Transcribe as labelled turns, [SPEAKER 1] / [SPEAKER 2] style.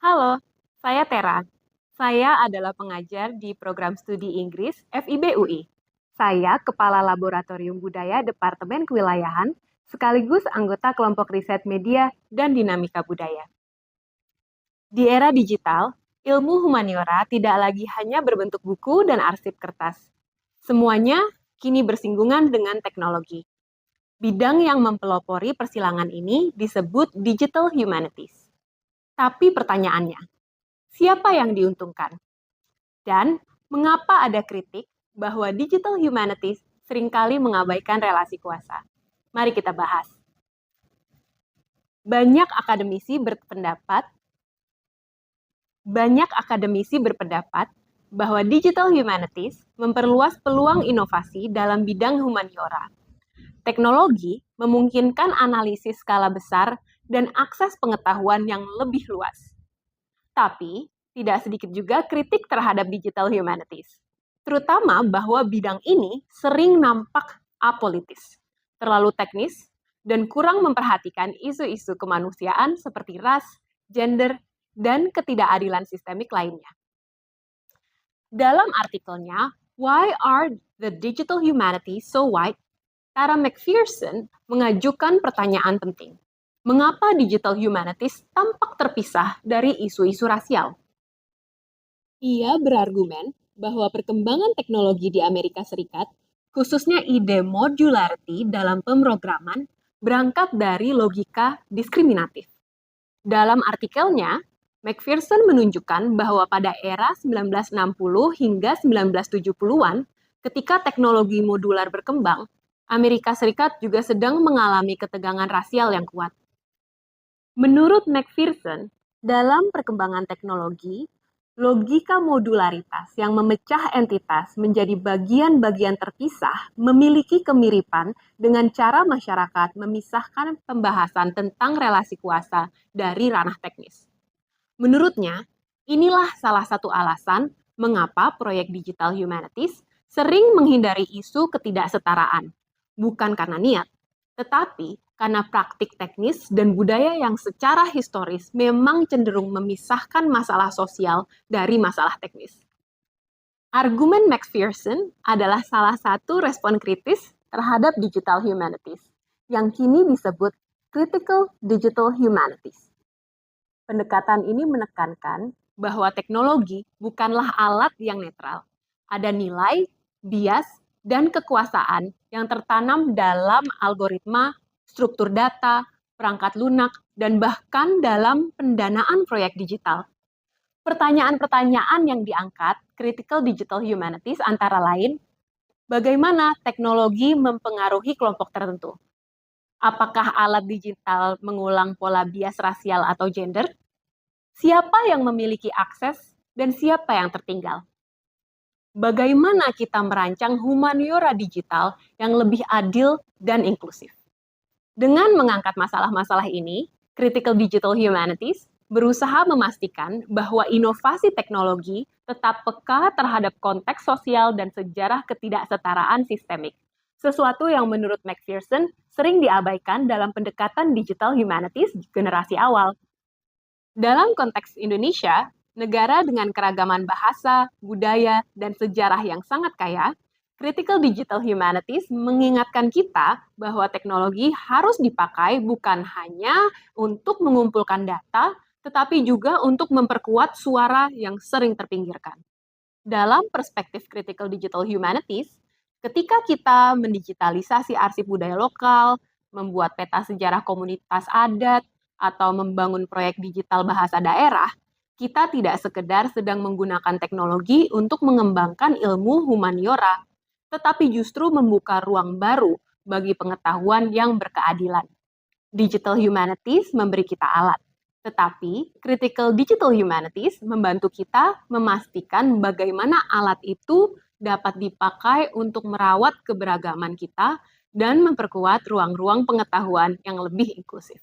[SPEAKER 1] Halo, saya Tera. Saya adalah pengajar di program studi Inggris FIB UI. Saya Kepala Laboratorium Budaya Departemen Kewilayahan, sekaligus anggota kelompok riset media dan dinamika budaya. Di era digital, ilmu humaniora tidak lagi hanya berbentuk buku dan arsip kertas. Semuanya kini bersinggungan dengan teknologi. Bidang yang mempelopori persilangan ini disebut digital humanities. Tapi pertanyaannya, siapa yang diuntungkan? Dan mengapa ada kritik bahwa digital humanities seringkali mengabaikan relasi kuasa? Mari kita bahas. Banyak akademisi berpendapat bahwa digital humanities memperluas peluang inovasi dalam bidang humaniora. Teknologi memungkinkan analisis skala besar dan akses pengetahuan yang lebih luas. Tapi, tidak sedikit juga kritik terhadap digital humanities, terutama bahwa bidang ini sering nampak apolitis, terlalu teknis, dan kurang memperhatikan isu-isu kemanusiaan seperti ras, gender, dan ketidakadilan sistemik lainnya. Dalam artikelnya, Why Are the Digital Humanities So White? Tara McPherson mengajukan pertanyaan penting. Mengapa digital humanities tampak terpisah dari isu-isu rasial? Ia berargumen bahwa perkembangan teknologi di Amerika Serikat, khususnya ide modularity dalam pemrograman, berangkat dari logika diskriminatif. Dalam artikelnya, McPherson menunjukkan bahwa pada era 1960 hingga 1970-an, ketika teknologi modular berkembang, Amerika Serikat juga sedang mengalami ketegangan rasial yang kuat. Menurut McPherson, dalam perkembangan teknologi, logika modularitas yang memecah entitas menjadi bagian-bagian terpisah memiliki kemiripan dengan cara masyarakat memisahkan pembahasan tentang relasi kuasa dari ranah teknis. Menurutnya, inilah salah satu alasan mengapa proyek digital humanities sering menghindari isu ketidaksetaraan, bukan karena niat, tetapi karena praktik teknis dan budaya yang secara historis memang cenderung memisahkan masalah sosial dari masalah teknis. Argumen McPherson adalah salah satu respon kritis terhadap digital humanities, yang kini disebut critical digital humanities. Pendekatan ini menekankan bahwa teknologi bukanlah alat yang netral. Ada nilai, bias, dan kekuasaan yang tertanam dalam algoritma, struktur data, perangkat lunak, dan bahkan dalam pendanaan proyek digital. Pertanyaan-pertanyaan yang diangkat critical digital humanities antara lain, bagaimana teknologi mempengaruhi kelompok tertentu? Apakah alat digital mengulang pola bias rasial atau gender? Siapa yang memiliki akses dan siapa yang tertinggal? Bagaimana kita merancang humaniora digital yang lebih adil dan inklusif? Dengan mengangkat masalah-masalah ini, Critical Digital Humanities berusaha memastikan bahwa inovasi teknologi tetap peka terhadap konteks sosial dan sejarah ketidaksetaraan sistemik, sesuatu yang menurut McPherson sering diabaikan dalam pendekatan digital humanities generasi awal. Dalam konteks Indonesia, negara dengan keragaman bahasa, budaya, dan sejarah yang sangat kaya, Critical Digital Humanities mengingatkan kita bahwa teknologi harus dipakai bukan hanya untuk mengumpulkan data, tetapi juga untuk memperkuat suara yang sering terpinggirkan. Dalam perspektif Critical Digital Humanities, ketika kita mendigitalisasi arsip budaya lokal, membuat peta sejarah komunitas adat, atau membangun proyek digital bahasa daerah, kita tidak sekedar sedang menggunakan teknologi untuk mengembangkan ilmu humaniora, tetapi justru membuka ruang baru bagi pengetahuan yang berkeadilan. Digital humanities memberi kita alat, tetapi critical digital humanities membantu kita memastikan bagaimana alat itu dapat dipakai untuk merawat keberagaman kita dan memperkuat ruang-ruang pengetahuan yang lebih inklusif.